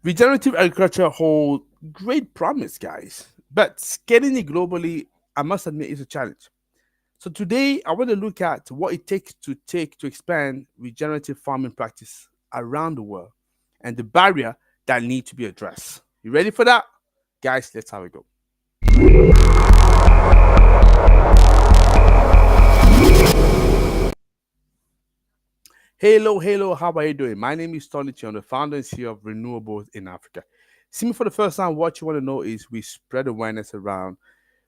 Regenerative agriculture holds great promise, guys, but scaling it globally, I must admit, is a challenge. So today, I want to look at what it takes to expand regenerative farming practice around the world and the barrier that need to be addressed. You ready for that? Guys, let's have a go. Hello, how are you doing? My name is Tony Chi. I'm the founder and CEO of Renewables in Africa. See me for the first time, what you want to know is we spread awareness around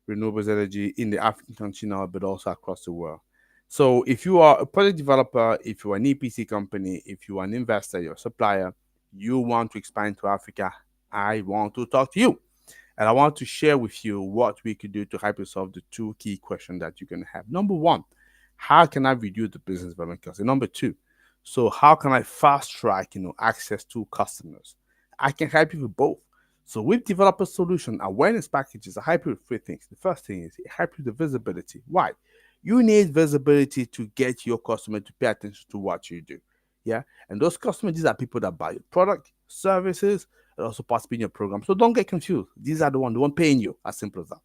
renewables energy in the African continent, but also across the world. So if you are a project developer, if you are an EPC company, if you are an investor, you're a supplier, you want to expand to Africa, I want to talk to you. And I want to share with you what we could do to help you solve the two key questions that you're going to have. Number one, how can I reduce the business development cost? And number two, so how can I fast track, access to customers? I can help you with both. So we've developed a solution, awareness packages. I help you with three things. The first thing is it helps you with the visibility. Why? You need visibility to get your customer to pay attention to what you do. Yeah. And those customers, these are people that buy your product, services, and also participate in your program. So don't get confused. These are the one paying you. As simple as that.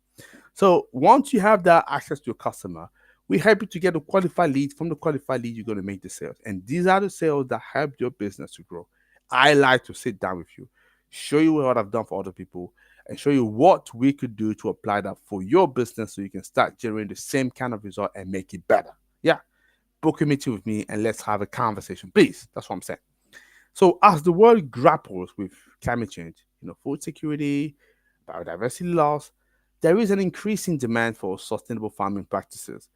So once you have that access to your customer, we help you to get a qualified lead. From the qualified lead, you're going to make the sales. And these are the sales that help your business to grow. I like to sit down with you, show you what I've done for other people, and show you what we could do to apply that for your business so you can start generating the same kind of result and make it better. Yeah. Book a meeting with me and let's have a conversation. Please. That's what I'm saying. So as the world grapples with climate change, food security, biodiversity loss, there is an increasing demand for sustainable farming practices.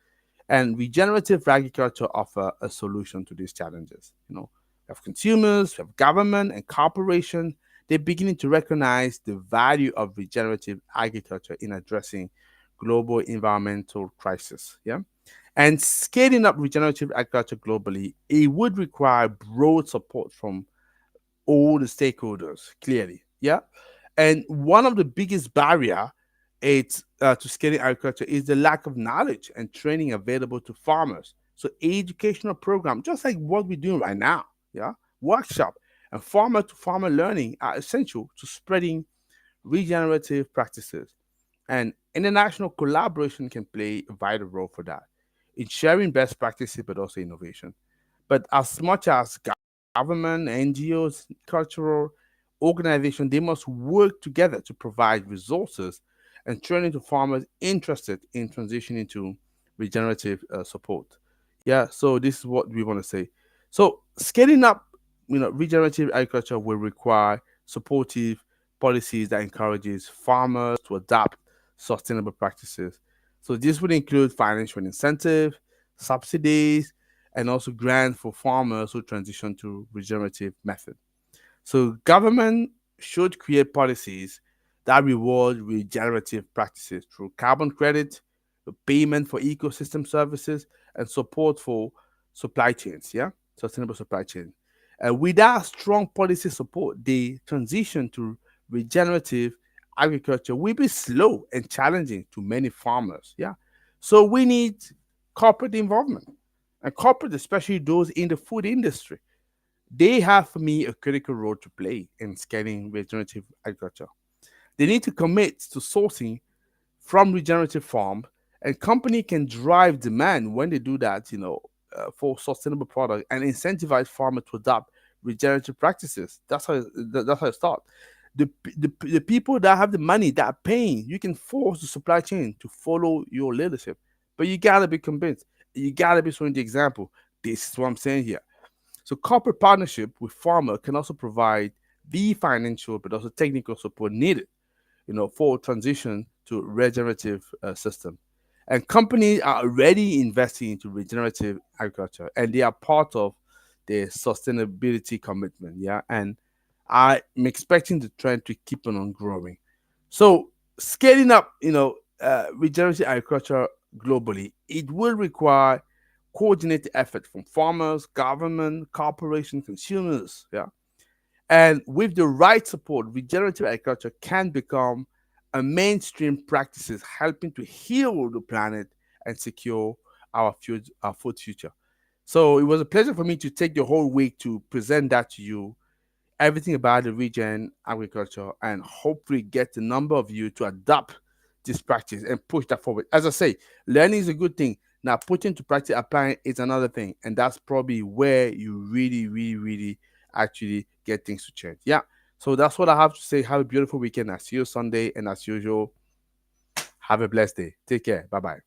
And regenerative agriculture offer a solution to these challenges. We have consumers, we have government and corporation. They're beginning to recognize the value of regenerative agriculture in addressing global environmental crisis. Yeah. And scaling up regenerative agriculture globally, it would require broad support from all the stakeholders, clearly. Yeah. And one of the biggest barrier to scaling agriculture is the lack of knowledge and training available to farmers. So educational program, just like what we're doing right now, yeah, workshop and farmer to farmer learning are essential to spreading regenerative practices. And international collaboration can play a vital role for that in sharing best practices, but also innovation. But as much as government, NGOs, cultural organizations, they must work together to provide resources and training to farmers interested in transitioning to regenerative support. Yeah, so this is what we want to say. So scaling up, regenerative agriculture will require supportive policies that encourages farmers to adopt sustainable practices. So this would include financial incentive, subsidies, and also grants for farmers who transition to regenerative method. So government should create policies that reward regenerative practices through carbon credit, payment for ecosystem services, and support for supply chains, yeah, sustainable supply chain. And without strong policy support, the transition to regenerative agriculture will be slow and challenging to many farmers, yeah. So we need corporate involvement, and corporate, especially those in the food industry, they have for me a critical role to play in scaling regenerative agriculture. They need to commit to sourcing from regenerative farm, and company can drive demand when they do that, for sustainable product and incentivize farmer to adopt regenerative practices. That's how it starts. The people that have the money that are paying, you can force the supply chain to follow your leadership, but you gotta be convinced. You gotta be showing the example. This is what I'm saying here. So corporate partnership with farmer can also provide the financial but also technical support needed, for transition to regenerative system. And companies are already investing into regenerative agriculture, and they are part of their sustainability commitment. Yeah, and I'm expecting the trend to keep on growing. So scaling up, regenerative agriculture globally, it will require coordinated effort from farmers, government, corporation, consumers. Yeah, and with the right support, regenerative agriculture can become a mainstream practices helping to heal the planet and secure our food future. So it was a pleasure for me to take the whole week to present that to you. everything about the regen agriculture, and hopefully get the number of you to adopt this practice and push that forward. As I say, learning is a good thing. Now, putting to practice, applying is another thing, and that's probably where you really, really, really actually get things to change. Yeah. So that's what I have to say. Have a beautiful weekend. I see you Sunday, and as usual, have a blessed day. Take care. Bye bye.